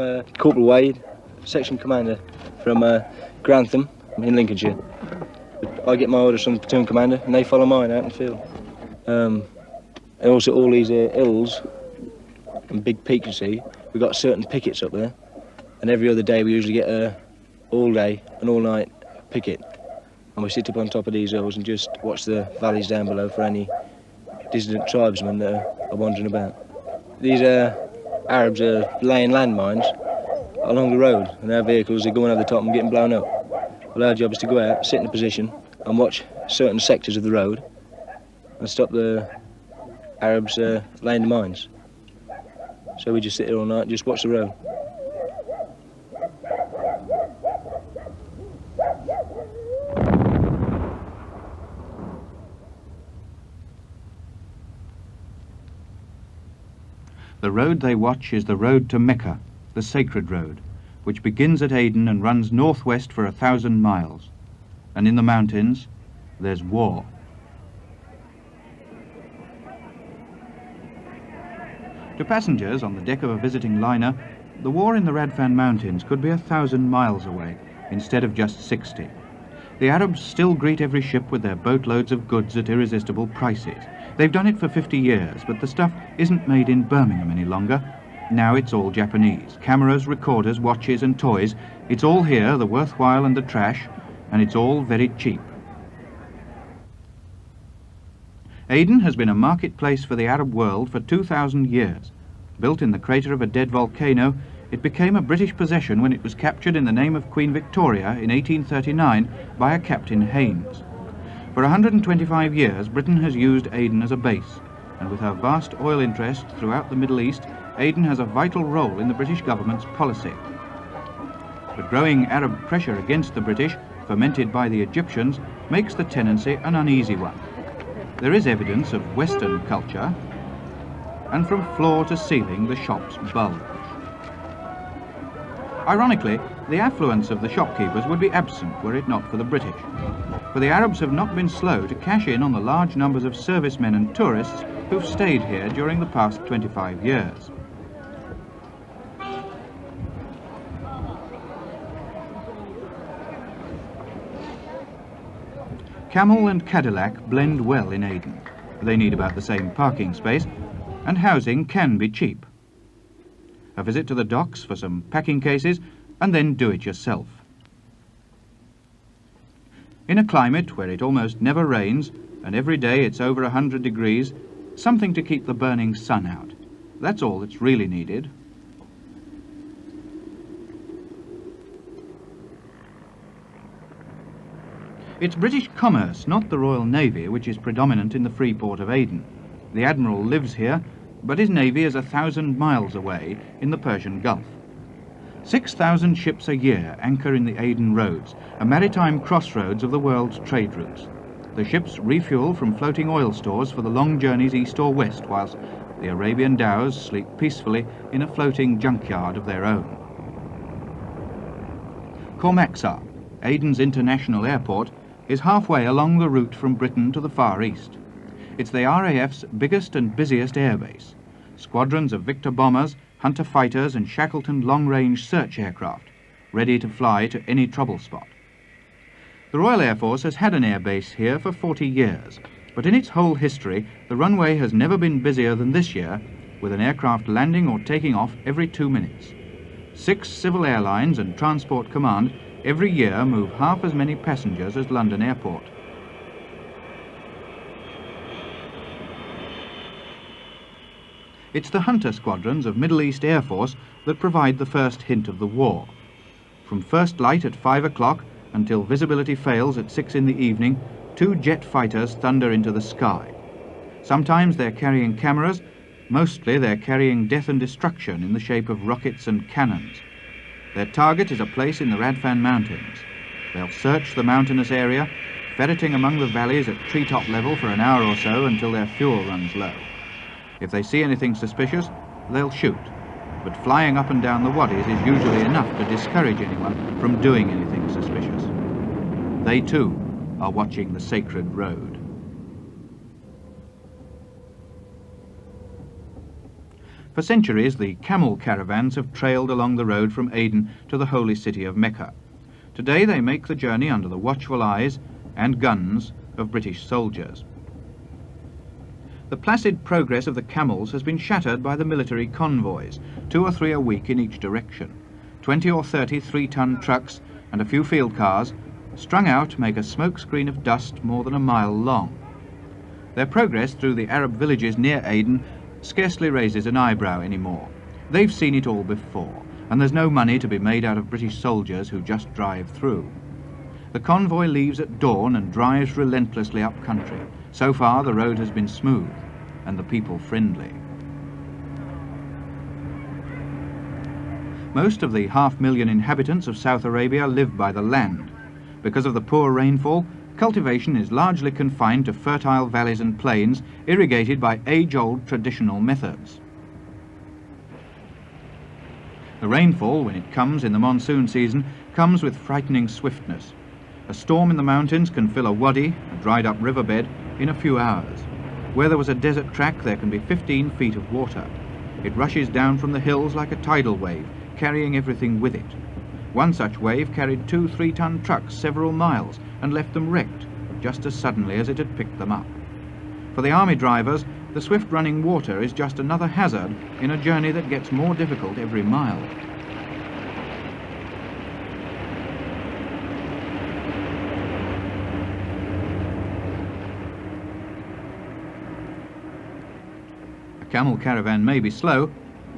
I'm Corporal Wade, section commander from Grantham in Lincolnshire. I get my orders from the platoon commander and they follow mine out in the field. And also all these hills and big peaks, you see, we've got certain pickets up there, and every other day we usually get a all day and all night picket, and we sit up on top of these hills and just watch the valleys down below for any dissident tribesmen that are wandering about. These Arabs are laying landmines along the road, and our vehicles are going over the top and getting blown up. Well, our job is to go out, sit in a position and watch certain sectors of the road and stop the Arabs laying the mines. So we just sit here all night and just watch the road. The road they watch is the road to Mecca, the sacred road, which begins at Aden and runs northwest for 1,000 miles. And in the mountains, there's war. To passengers on the deck of a visiting liner, the war in the Radfan Mountains could be 1,000 miles away, instead of just 60. The Arabs still greet every ship with their boatloads of goods at irresistible prices. They've done it for 50 years, but the stuff isn't made in Birmingham any longer. Now it's all Japanese. Cameras, recorders, watches and toys. It's all here, the worthwhile and the trash, and it's all very cheap. Aden has been a marketplace for the Arab world for 2,000 years. Built in the crater of a dead volcano, it became a British possession when it was captured in the name of Queen Victoria in 1839 by a Captain Haynes. For 125 years, Britain has used Aden as a base, and with her vast oil interests throughout the Middle East, Aden has a vital role in the British government's policy. But growing Arab pressure against the British, fomented by the Egyptians, makes the tenancy an uneasy one. There is evidence of Western culture, and from floor to ceiling the shops bulge. Ironically, the affluence of the shopkeepers would be absent were it not for the British. For the Arabs have not been slow to cash in on the large numbers of servicemen and tourists who've stayed here during the past 25 years. Camel and Cadillac blend well in Aden. They need about the same parking space, and housing can be cheap. A visit to the docks for some packing cases, and then do it yourself. In a climate where it almost never rains, and every day it's over 100 degrees, something to keep the burning sun out. That's all that's really needed. It's British commerce, not the Royal Navy, which is predominant in the free port of Aden. The Admiral lives here, but his navy is 1,000 miles away in the Persian Gulf. 6,000 ships a year anchor in the Aden roads, a maritime crossroads of the world's trade routes. The ships refuel from floating oil stores for the long journeys east or west, whilst the Arabian dhows sleep peacefully in a floating junkyard of their own. Kormaksar, Aden's international airport, is halfway along the route from Britain to the Far East. It's the RAF's biggest and busiest airbase. Squadrons of Victor bombers, Hunter fighters and Shackleton long-range search aircraft, ready to fly to any trouble spot. The Royal Air Force has had an airbase here for 40 years, but in its whole history, the runway has never been busier than this year, with an aircraft landing or taking off every 2 minutes. 6 civil airlines and Transport Command every year move half as many passengers as London Airport. It's the Hunter squadrons of Middle East Air Force that provide the first hint of the war. From first light at 5 o'clock until visibility fails at 6 in the evening, 2 jet fighters thunder into the sky. Sometimes they're carrying cameras, mostly they're carrying death and destruction in the shape of rockets and cannons. Their target is a place in the Radfan Mountains. They'll search the mountainous area, ferreting among the valleys at treetop level for an hour or so until their fuel runs low. If they see anything suspicious, they'll shoot. But flying up and down the wadis is usually enough to discourage anyone from doing anything suspicious. They too are watching the sacred road. For centuries, the camel caravans have trailed along the road from Aden to the holy city of Mecca. Today they make the journey under the watchful eyes and guns of British soldiers. The placid progress of the camels has been shattered by the military convoys, 2 or 3 a week in each direction. 20 or 30 3-ton trucks and a few field cars, strung out, make a smokescreen of dust more than a mile long. Their progress through the Arab villages near Aden scarcely raises an eyebrow anymore. They've seen it all before, and there's no money to be made out of British soldiers who just drive through. The convoy leaves at dawn and drives relentlessly up country. So far the road has been smooth and the people friendly. Most of the 500,000 inhabitants of South Arabia live by the land. Because of the poor rainfall, cultivation is largely confined to fertile valleys and plains irrigated by age-old traditional methods. The rainfall, when it comes in the monsoon season, comes with frightening swiftness. A storm in the mountains can fill a wadi, a dried-up riverbed, in a few hours. Where there was a desert track, there can be 15 feet of water. It rushes down from the hills like a tidal wave, carrying everything with it. One such wave carried 2 3-ton trucks several miles and left them wrecked just as suddenly as it had picked them up. For the army drivers, the swift-running water is just another hazard in a journey that gets more difficult every mile. A camel caravan may be slow,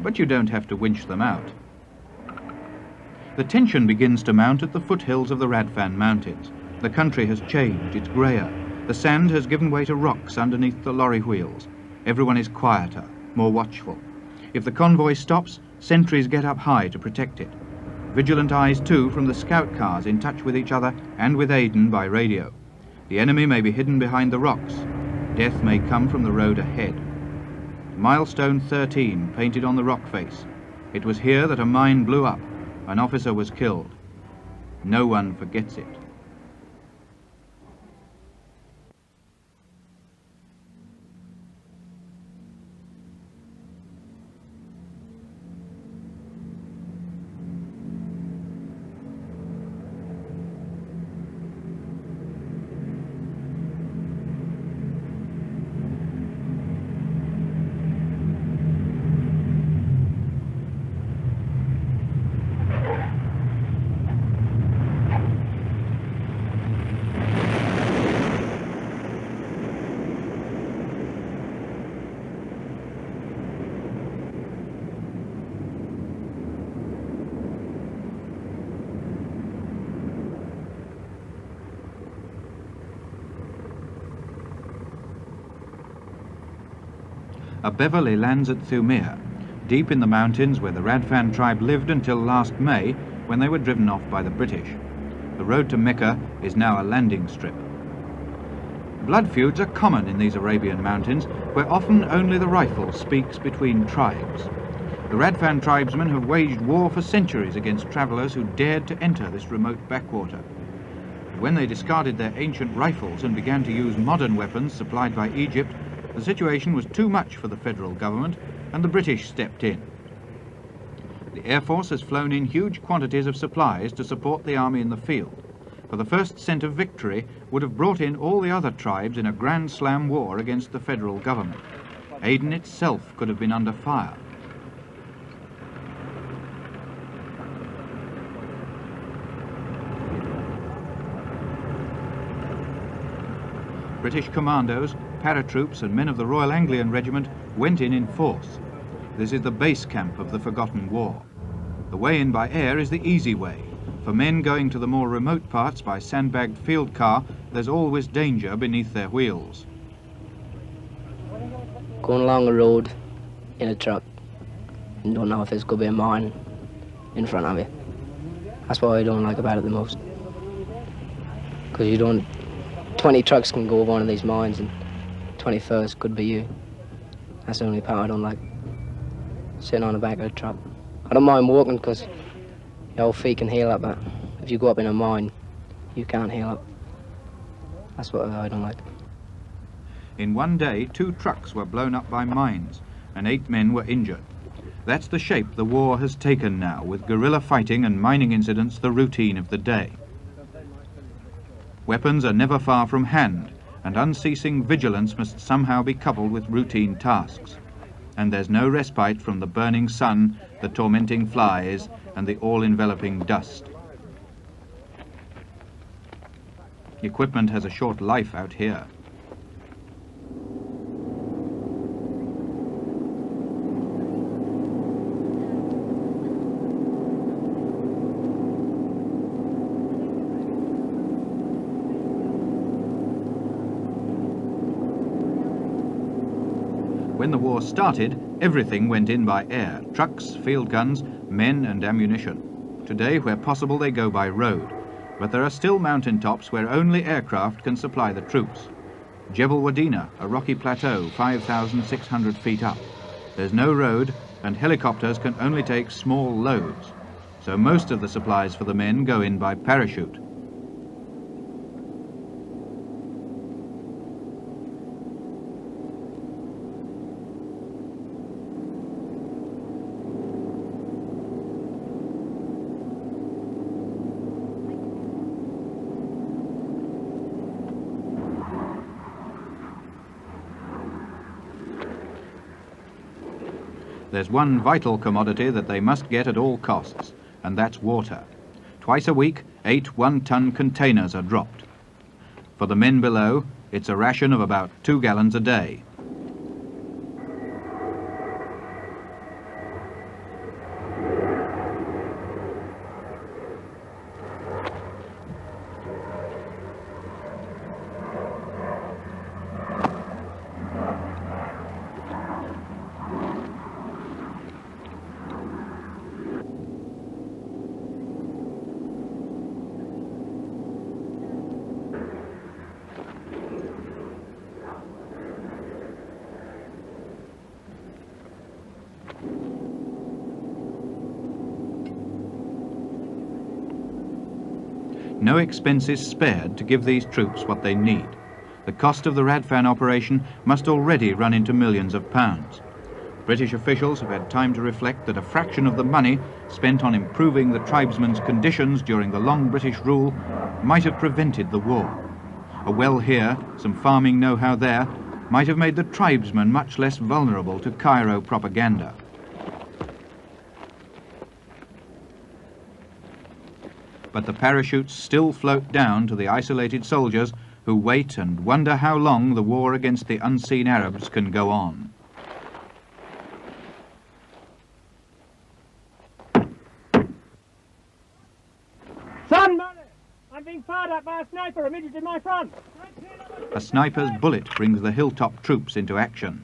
but you don't have to winch them out. The tension begins to mount at the foothills of the Radfan Mountains. The country has changed, it's greyer. The sand has given way to rocks underneath the lorry wheels. Everyone is quieter, more watchful. If the convoy stops, sentries get up high to protect it. Vigilant eyes too from the scout cars in touch with each other and with Aden by radio. The enemy may be hidden behind the rocks. Death may come from the road ahead. Milestone 13 painted on the rock face. It was here that a mine blew up. An officer was killed. No one forgets it. A Beverley lands at Thumea, deep in the mountains where the Radfan tribe lived until last May, when they were driven off by the British. The road to Mecca is now a landing strip. Blood feuds are common in these Arabian mountains, where often only the rifle speaks between tribes. The Radfan tribesmen have waged war for centuries against travellers who dared to enter this remote backwater. But when they discarded their ancient rifles and began to use modern weapons supplied by Egypt, the situation was too much for the federal government, and the British stepped in. The Air Force has flown in huge quantities of supplies to support the army in the field, for the first scent of victory would have brought in all the other tribes in a grand slam war against the federal government. Aden itself could have been under fire. British commandos, paratroops and men of the Royal Anglian Regiment went in force. This is the base camp of the forgotten war. The way in by air is the easy way. For men going to the more remote parts by sandbagged field car, there's always danger beneath their wheels. Going along a road in a truck and don't know if there's going to be a mine in front of you. That's what I don't like about it the most. Because you don't... 20 trucks can go over one of these mines and 21st could be you. That's the only part I don't like. Sitting on the back of the truck. I don't mind walking because your feet can heal up, but if you go up in a mine, you can't heal up. That's what I don't like. In one day, 2 trucks were blown up by mines and 8 men were injured. That's the shape the war has taken now, with guerrilla fighting and mining incidents the routine of the day. Weapons are never far from hand, and unceasing vigilance must somehow be coupled with routine tasks. And there's no respite from the burning sun, the tormenting flies, and the all-enveloping dust. Equipment has a short life out here. When the war started, everything went in by air: trucks, field guns, men and ammunition. Today, where possible, they go by road. But there are still mountain tops where only aircraft can supply the troops. Jebel Wadina, a rocky plateau 5,600 feet up. There's no road, and helicopters can only take small loads. So most of the supplies for the men go in by parachute. There's one vital commodity that they must get at all costs, and that's water. Twice a week, 8 one-ton containers are dropped. For the men below, it's a ration of about 2 gallons a day. No expense is spared to give these troops what they need. The cost of the Radfan operation must already run into millions of pounds. British officials have had time to reflect that a fraction of the money spent on improving the tribesmen's conditions during the long British rule might have prevented the war. A well here, some farming know-how there, might have made the tribesmen much less vulnerable to Cairo propaganda. But the parachutes still float down to the isolated soldiers who wait and wonder how long the war against the unseen Arabs can go on. Son, mother! I'm being fired at by a sniper immediately in my front. A sniper's bullet brings the hilltop troops into action.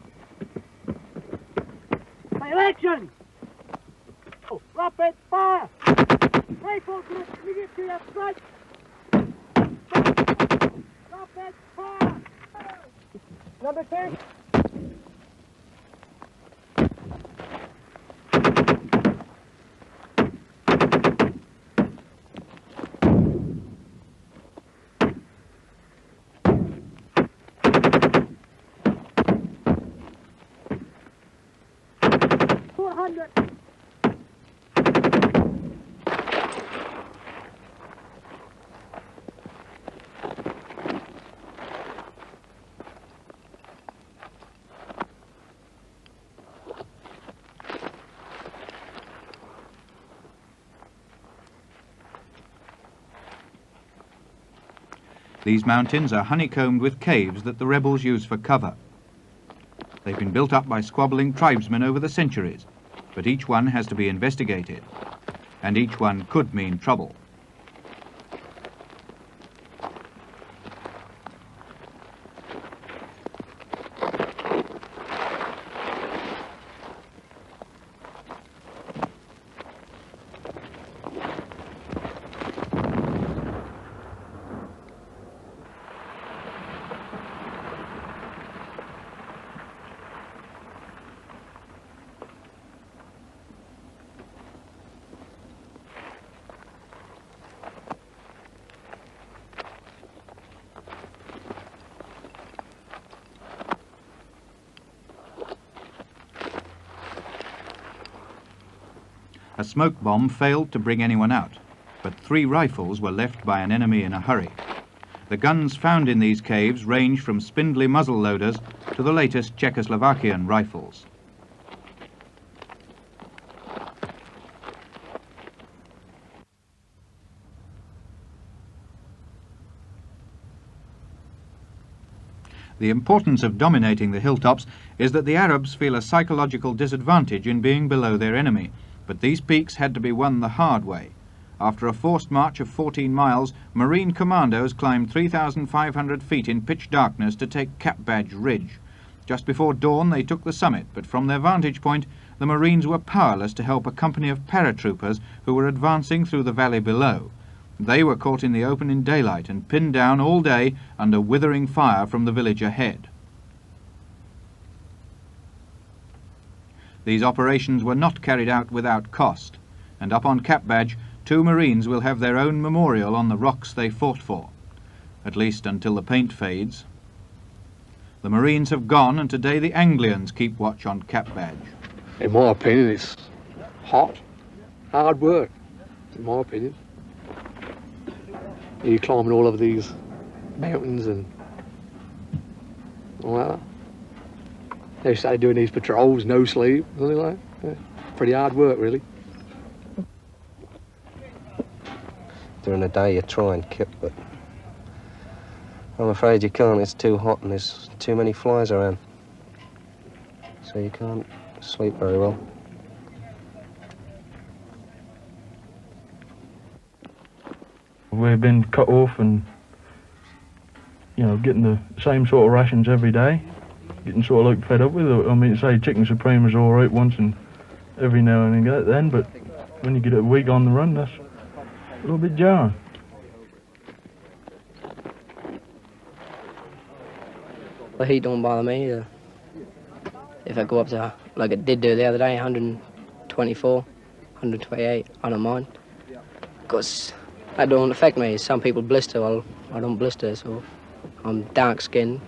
Direction! Oh, rapid fire! Rifle group immediately at strike! Rapid fire! Number 2. These mountains are honeycombed with caves that the rebels use for cover. They've been built up by squabbling tribesmen over the centuries, but each one has to be investigated, and each one could mean trouble. A smoke bomb failed to bring anyone out, but 3 rifles were left by an enemy in a hurry. The guns found in these caves range from spindly muzzle loaders to the latest Czechoslovakian rifles. The importance of dominating the hilltops is that the Arabs feel a psychological disadvantage in being below their enemy, but these peaks had to be won the hard way. After a forced march of 14 miles, Marine commandos climbed 3,500 feet in pitch darkness to take Cap Badge Ridge. Just before dawn they took the summit, but from their vantage point the Marines were powerless to help a company of paratroopers who were advancing through the valley below. They were caught in the open in daylight and pinned down all day under withering fire from the village ahead. These operations were not carried out without cost, and up on Cap Badge 2 Marines will have their own memorial on the rocks they fought for, at least until the paint fades. The Marines have gone, and today the Anglians keep watch on Cap Badge. In my opinion, it's hot, hard work, in my opinion. You're climbing all of these mountains and all that. They started doing these patrols, no sleep, something like that. Yeah. Pretty hard work, really. During the day you try and kip, but I'm afraid you can't. It's too hot and there's too many flies around. So you can't sleep very well. We've been cut off and, you know, getting the same sort of rations every day. Getting sort of like fed up with it. I mean, say chicken supreme is all right once and every now and then, but when you get a week on the run, that's a little bit jarring. The heat don't bother me. If I go up to, like it did do the other day, 124, 128, I don't mind. Because that don't affect me. Some people blister, well, I don't blister, so I'm dark skinned,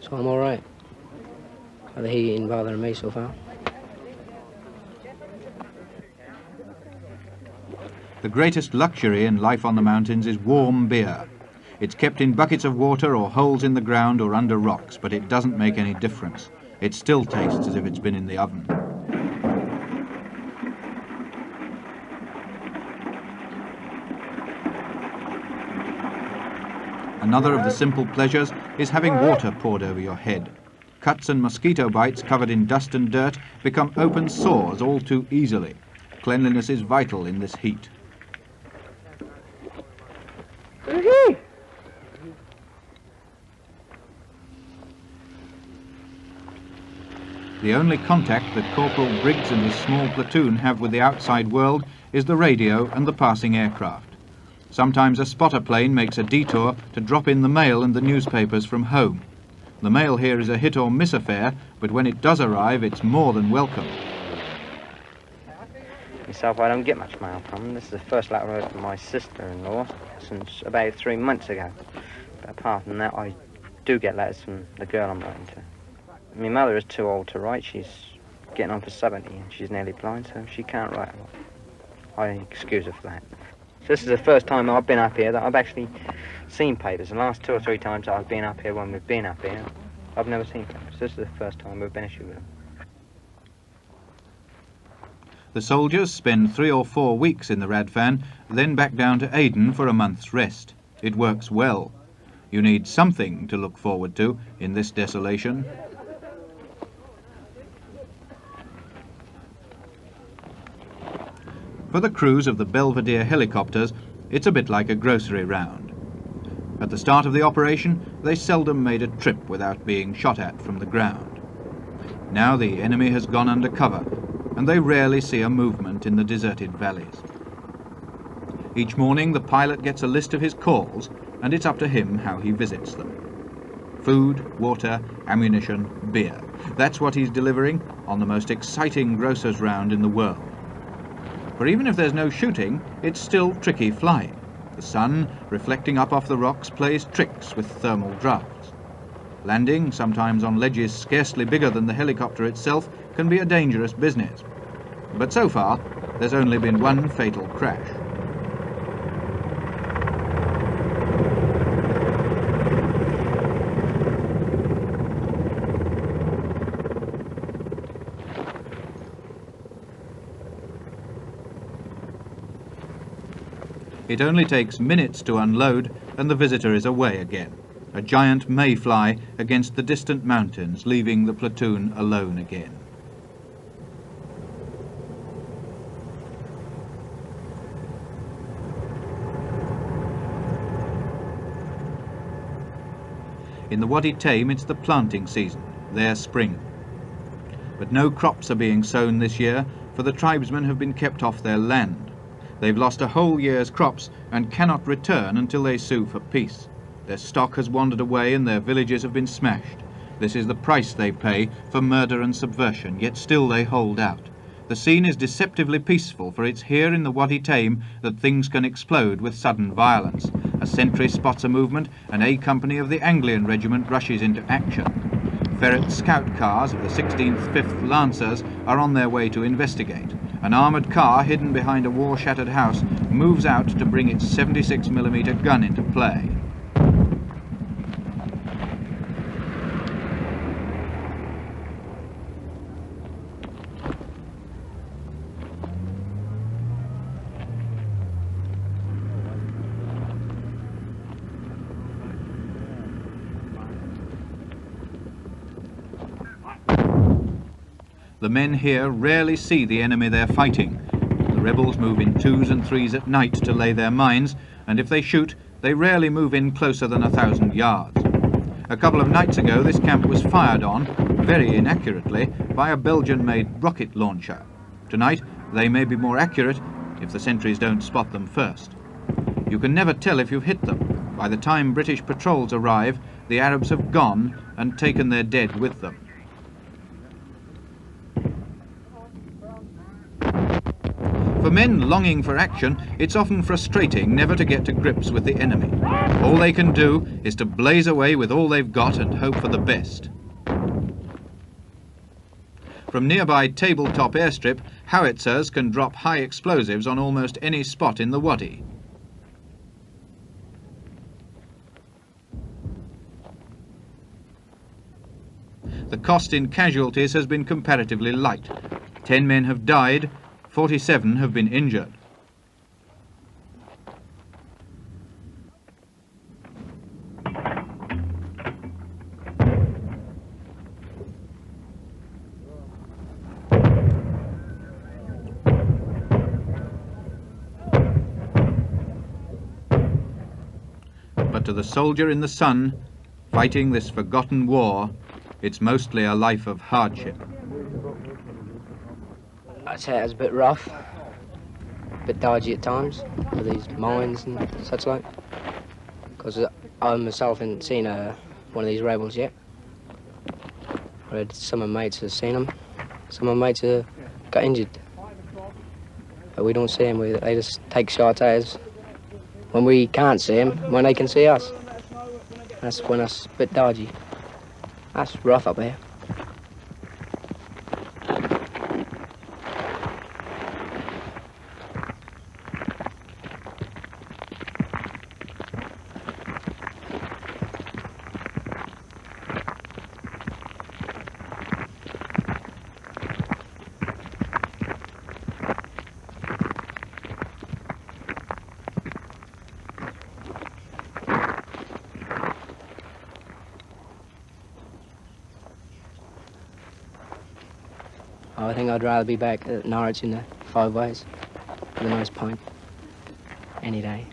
so I'm all right. The heat ain't bothering me so far. The greatest luxury in life on the mountains is warm beer. It's kept in buckets of water or holes in the ground or under rocks, but it doesn't make any difference. It still tastes as if it's been in the oven. Another of the simple pleasures is having water poured over your head. Cuts and mosquito bites covered in dust and dirt become open sores all too easily. Cleanliness is vital in this heat. The only contact that Corporal Briggs and his small platoon have with the outside world is the radio and the passing aircraft. Sometimes a spotter plane makes a detour to drop in the mail and the newspapers from home. The mail here is a hit or miss affair, but when it does arrive, it's more than welcome. Myself, I don't get much mail from them. This is the first letter I wrote from my sister-in-law since about 3 months ago. But apart from that, I do get letters from the girl I'm writing to. My mother is too old to write. She's getting on for 70 and she's nearly blind, so she can't write a lot. I excuse her for that. So this is the first time I've been up here that I've actually seen papers. The last 2 or 3 times I've been up here when we've been up here, I've never seen papers. This is the first time we've been issued with them. The soldiers spend 3 or 4 weeks in the Radfan, then back down to Aden for a month's rest. It works well. You need something to look forward to in this desolation. For the crews of the Belvedere helicopters, it's a bit like a grocery round. At the start of the operation, they seldom made a trip without being shot at from the ground. Now the enemy has gone under cover, and they rarely see a movement in the deserted valleys. Each morning, the pilot gets a list of his calls, and it's up to him how he visits them. Food, water, ammunition, beer. That's what he's delivering on the most exciting grocer's round in the world. For even if there's no shooting, it's still tricky flying. The sun, reflecting up off the rocks, plays tricks with thermal drafts. Landing, sometimes on ledges scarcely bigger than the helicopter itself, can be a dangerous business. But so far, there's only been one fatal crash. It only takes minutes to unload and the visitor is away again. A giant mayfly against the distant mountains, leaving the platoon alone again. In the Wadi Tame, it's the planting season, their spring. But no crops are being sown this year, for the tribesmen have been kept off their land. They've lost a whole year's crops and cannot return until they sue for peace. Their stock has wandered away and their villages have been smashed. This is the price they pay for murder and subversion, yet still they hold out. The scene is deceptively peaceful, for it's here in the Wadi Tame that things can explode with sudden violence. A sentry spots a movement, and A Company of the Anglian Regiment rushes into action. Ferret scout cars of the 16th 5th Lancers are on their way to investigate. An armoured car hidden behind a war-shattered house moves out to bring its 76mm gun into play. The men here rarely see the enemy they're fighting. The rebels move in 2s and 3s at night to lay their mines, and if they shoot, they rarely move in closer than 1,000 yards. A couple of nights ago, this camp was fired on, very inaccurately, by a Belgian-made rocket launcher. Tonight, they may be more accurate if the sentries don't spot them first. You can never tell if you've hit them. By the time British patrols arrive, the Arabs have gone and taken their dead with them. For men longing for action, it's often frustrating never to get to grips with the enemy. All they can do is to blaze away with all they've got and hope for the best. From nearby Tabletop airstrip, howitzers can drop high explosives on almost any spot in the Wadi. The cost in casualties has been comparatively light. 10 men have died, 47 have been injured. But to the soldier in the sun, fighting this forgotten war, it's mostly a life of hardship. I'd say it was a bit rough, a bit dodgy at times, with these mines and such like. Because I myself haven't seen one of these rebels yet. But some of my mates have seen them. Some of my mates have got injured. But we don't see them, they just take shots at us when we can't see them, when they can see us. That's when it's a bit dodgy. That's rough up here. I think I'd rather be back at Norwich in the 5 Ways with a nice pint any day.